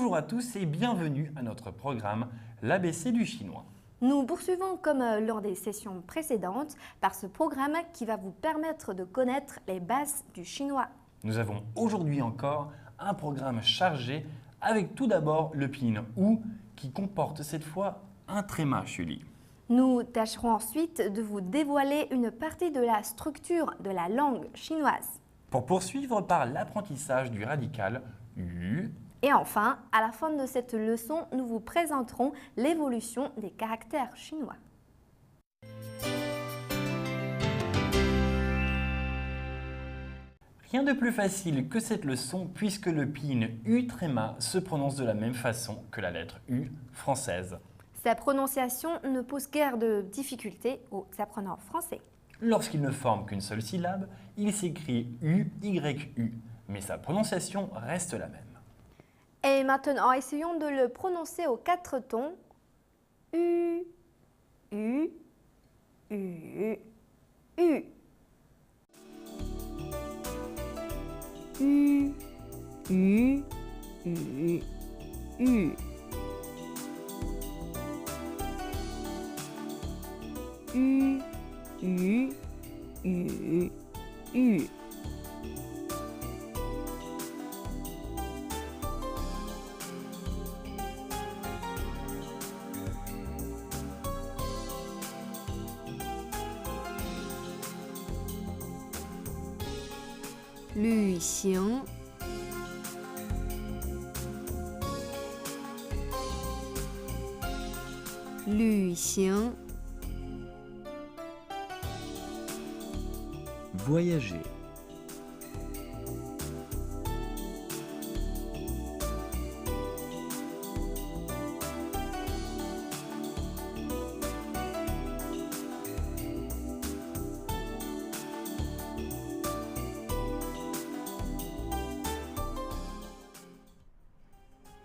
Bonjour à tous et bienvenue à notre programme l'ABC du chinois. Nous poursuivons comme lors des sessions précédentes par ce programme qui va vous permettre de connaître les bases du chinois. Nous avons aujourd'hui encore un programme chargé avec tout d'abord le pinyin ou qui comporte cette fois un tréma, Julie. Nous tâcherons ensuite de vous dévoiler une partie de la structure de la langue chinoise. Pour poursuivre par l'apprentissage du radical U. Et enfin, à la fin de cette leçon, nous vous présenterons l'évolution des caractères chinois. Rien de plus facile que cette leçon puisque le pinyin U tréma se prononce de la même façon que la lettre U française. Sa prononciation ne pose guère de difficultés aux apprenants français. Lorsqu'il ne forme qu'une seule syllabe, il s'écrit U-Y-U, mais sa prononciation reste la même. Et maintenant, essayons de le prononcer aux 4 tons. U, U, U, U. U, U, U, U. U, U, U, U. Lü行 Lü行 Voyager.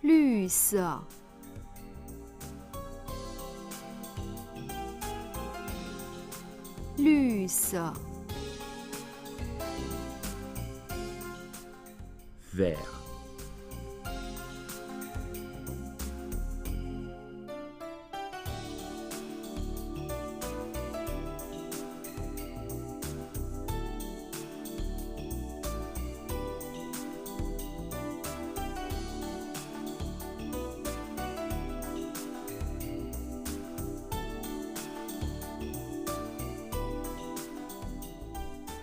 Lü se Lü se Vert.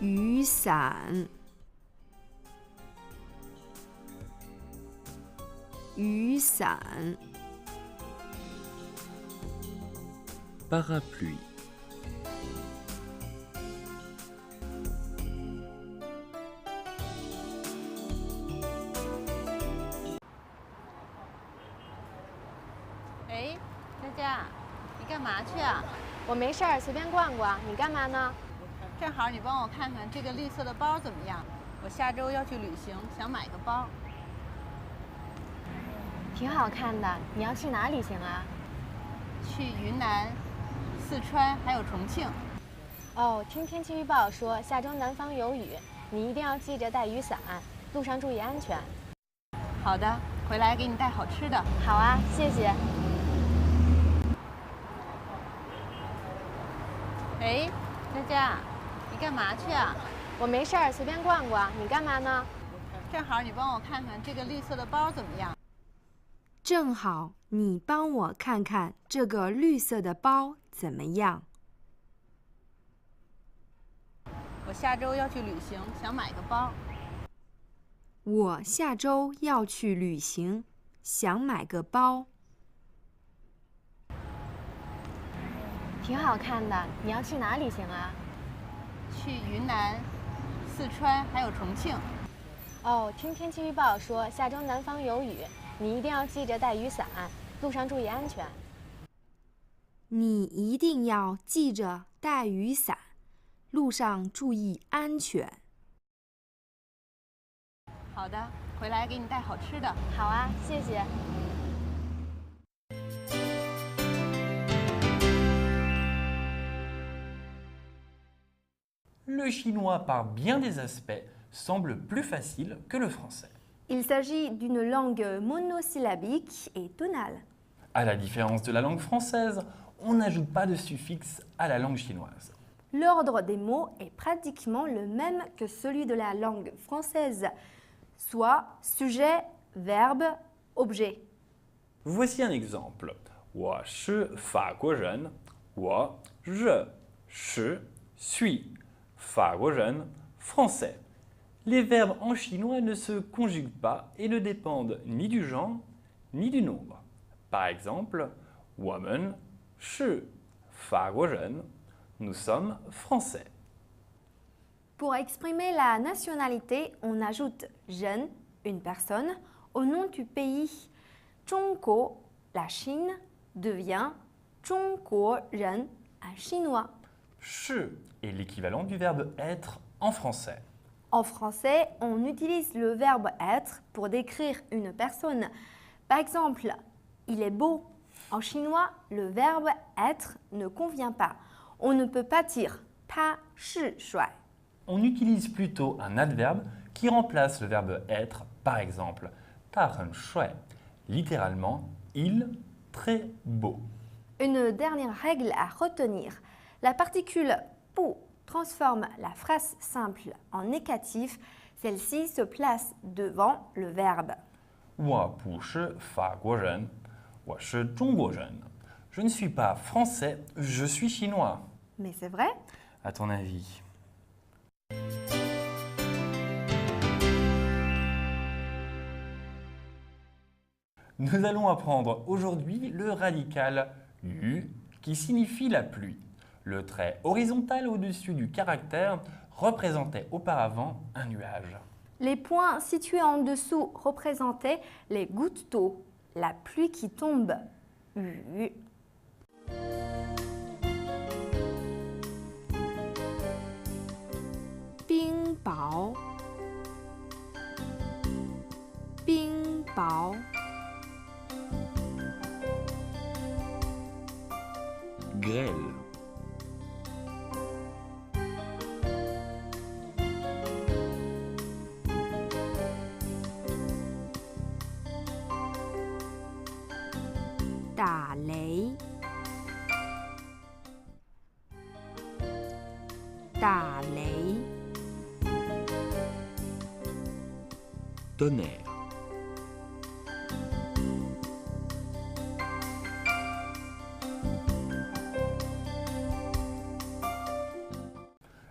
Yu san Yu san Parapluie.哎，佳佳，你干嘛去啊？我没事儿，随便逛逛。你干嘛呢？正好你帮我看看这个绿色的包怎么样？我下周要去旅行，想买个包。挺好看的。你要去哪旅行啊？去云南、四川还有重庆。哦，听天气预报说下周南方有雨，你一定要记着带雨伞，路上注意安全。好的，回来给你带好吃的。好啊，谢谢。哎，佳佳，你干嘛去啊？我没事儿，随便逛逛。你干嘛呢？正好你帮我看看这个绿色的包怎么样？正好你帮我看看这个绿色的包怎么样？我下周要去旅行，想买个包。我下周要去旅行，想买个包。挺好看的。你要去哪旅行啊？去云南、四川还有重庆。哦，听天气预报说下周南方有雨，你一定要记着带雨伞，路上注意安全。你一定要记着带雨伞，路上注意安全。好的，回来给你带好吃的。好啊，谢谢。Le chinois, par bien des aspects, semble plus facile que le français. Il s'agit d'une langue monosyllabique et tonale. À la différence de la langue française, on n'ajoute pas de suffixe à la langue chinoise. L'ordre des mots est pratiquement le même que celui de la langue française, soit sujet, verbe, objet. Voici un exemple. 我是法国人，我je suis 法国人 français. Les verbes en chinois ne se conjuguent pas et ne dépendent ni du genre ni du nombre. Par exemple, 我们是法国人, nous sommes français. Pour exprimer la nationalité, on ajoute jeune, une personne, au nom du pays. 中国, la Chine, devient 中国人, un chinois. 是 est l'équivalent du verbe être en français. En français, on utilise le verbe être pour décrire une personne. Par exemple, il est beau. En chinois, le verbe être ne convient pas. On ne peut pas dire 他是帅. On utilise plutôt un adverbe qui remplace le verbe être, par exemple, 他很帅, littéralement, il, très beau. Une dernière règle à retenir. La particule pou transforme la phrase simple en négatif. Celle-ci se place devant le verbe. 我不是法国人，我是中国人. Je ne suis pas français, je suis chinois. Mais c'est vrai? À ton avis? Nous allons apprendre aujourd'hui le radical yu qui signifie la pluie. Le trait horizontal au-dessus du caractère représentait auparavant un nuage. Les points situés en dessous représentaient les gouttes d'eau, la pluie qui tombe. Yu. Bing bao. Bing bao. Grêle. Đả lei. Đả lei. Tonnerre.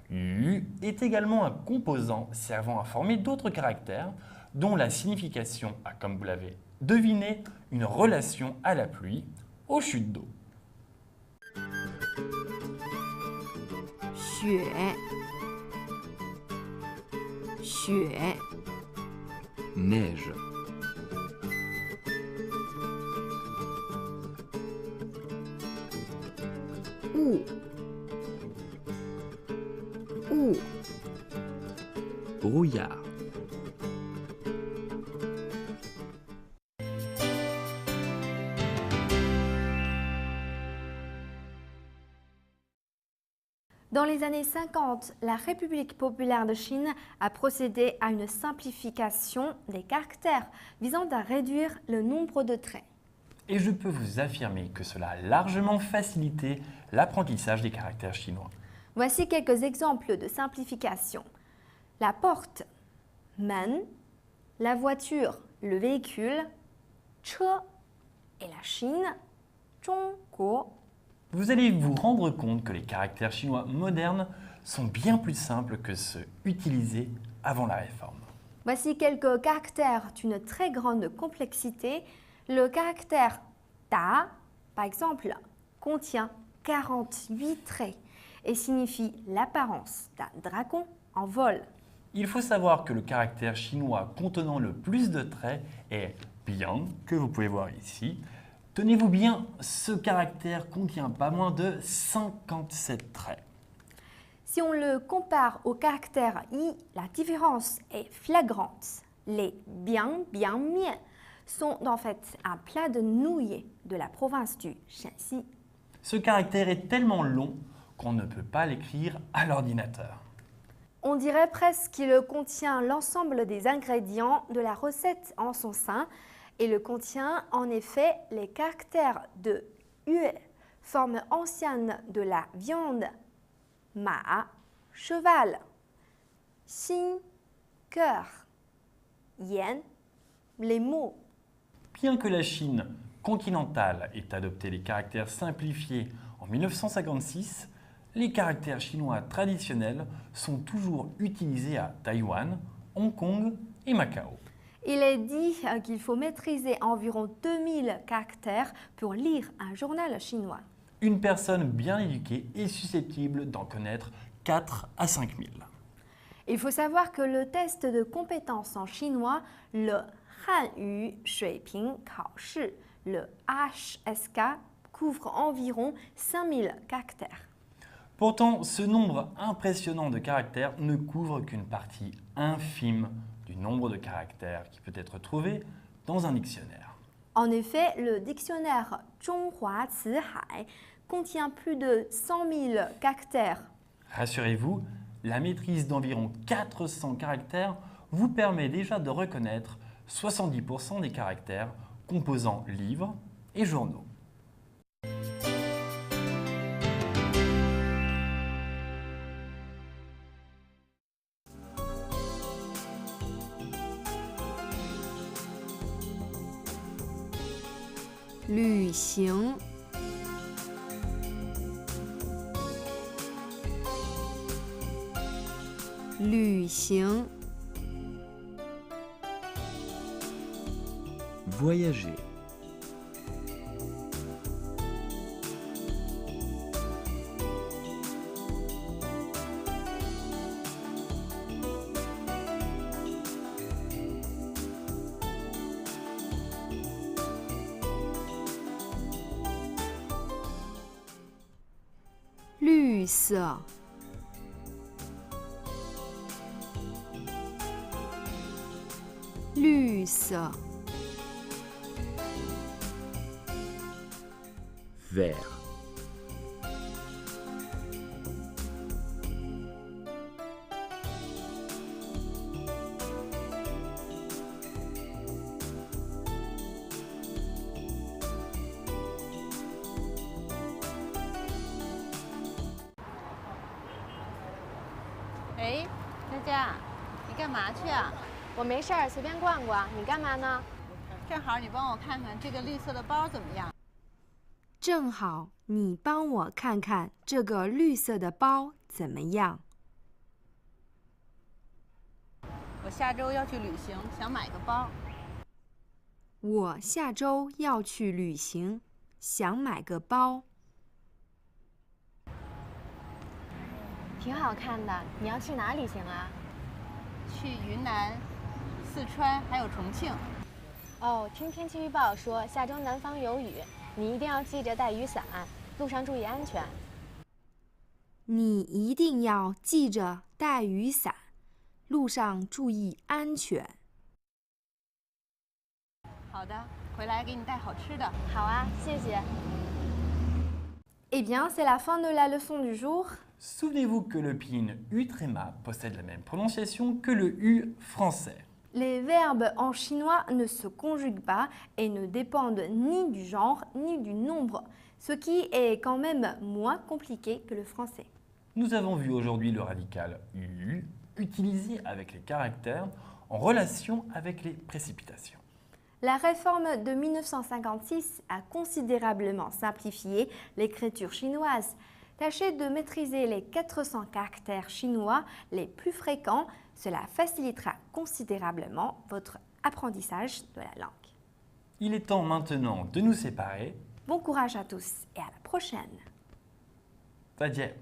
Yu est également un composant servant à former d'autres caractères dont la signification a, comme vous l'avez deviné, une relation à la pluie, aux chutes d'eau. 雪雪 Neige. Ou Ou Brouillard. Dans les années 50, la République populaire de Chine a procédé à une simplification des caractères visant à réduire le nombre de traits. Et je peux vous affirmer que cela a largement facilité l'apprentissage des caractères chinois. Voici quelques exemples de simplification. La porte, men, la voiture, le véhicule, che, et la Chine, zhongguo. Vous allez vous rendre compte que les caractères chinois modernes sont bien plus simples que ceux utilisés avant la réforme. Voici quelques caractères d'une très grande complexité. Le caractère ta, par exemple, contient 48 traits et signifie l'apparence d'un dragon en vol. Il faut savoir que le caractère chinois contenant le plus de traits est biang, que vous pouvez voir ici. Tenez-vous bien, ce caractère contient pas moins de 57 traits. Si on le compare au caractère i, la différence est flagrante. Les biang, biang, mian sont en fait un plat de nouilles de la province du Shanxi. Ce caractère est tellement long qu'on ne peut pas l'écrire à l'ordinateur. On dirait presque qu'il contient l'ensemble des ingrédients de la recette en son sein. Il contient en effet les caractères de yue, forme ancienne de la viande, ma, cheval, xin, cœur, yan, les mots. Bien que la Chine continentale ait adopté les caractères simplifiés en 1956, les caractères chinois traditionnels sont toujours utilisés à Taïwan, Hong Kong et Macao. Il est dit qu'il faut maîtriser environ 2000 caractères pour lire un journal chinois. Une personne bien éduquée est susceptible d'en connaître 4 à 5 000. Il faut savoir que le test de compétence en chinois, le Hanyu Shuiping Kaoshi, le HSK, couvre environ 5000 caractères. Pourtant, ce nombre impressionnant de caractères ne couvre qu'une partie infime du nombre de caractères qui peut être trouvé dans un dictionnaire. En effet, le dictionnaire Zhonghua Cihai contient plus de 100 000 caractères. Rassurez-vous, la maîtrise d'environ 400 caractères vous permet déjà de reconnaître 70% des caractères composant livres et journaux. Lü xing, lü xing, Voyager. lü se, lü se, Vert.哎，佳佳，你干嘛去啊？我没事儿，随便逛逛。你干嘛呢？正好你帮我看看这个绿色的包怎么样？正好你帮我看看这个绿色的包怎么样？我下周要去旅行，想买个包。我下周要去旅行，想买个包。挺好看的，你要去哪旅行啊？去云南、四川还有重庆。哦，听天气预报说下周南方有雨，你一定要记着带雨伞，路上注意安全。你一定要记着带雨伞，路上注意安全。好的，回来给你带好吃的。好啊，谢谢。Eh bien, c'est la fin de la leçon du jour. Souvenez-vous que le pinyin U-tréma possède la même prononciation que le U français. Les verbes en chinois ne se conjuguent pas et ne dépendent ni du genre ni du nombre, ce qui est quand même moins compliqué que le français. Nous avons vu aujourd'hui le radical U utilisé avec les caractères en relation avec les précipitations. La réforme de 1956 a considérablement simplifié l'écriture chinoise. Tâchez de maîtriser les 400 caractères chinois les plus fréquents. Cela facilitera considérablement votre apprentissage de la langue. Il est temps maintenant de nous séparer. Bon courage à tous et à la prochaine. 再见。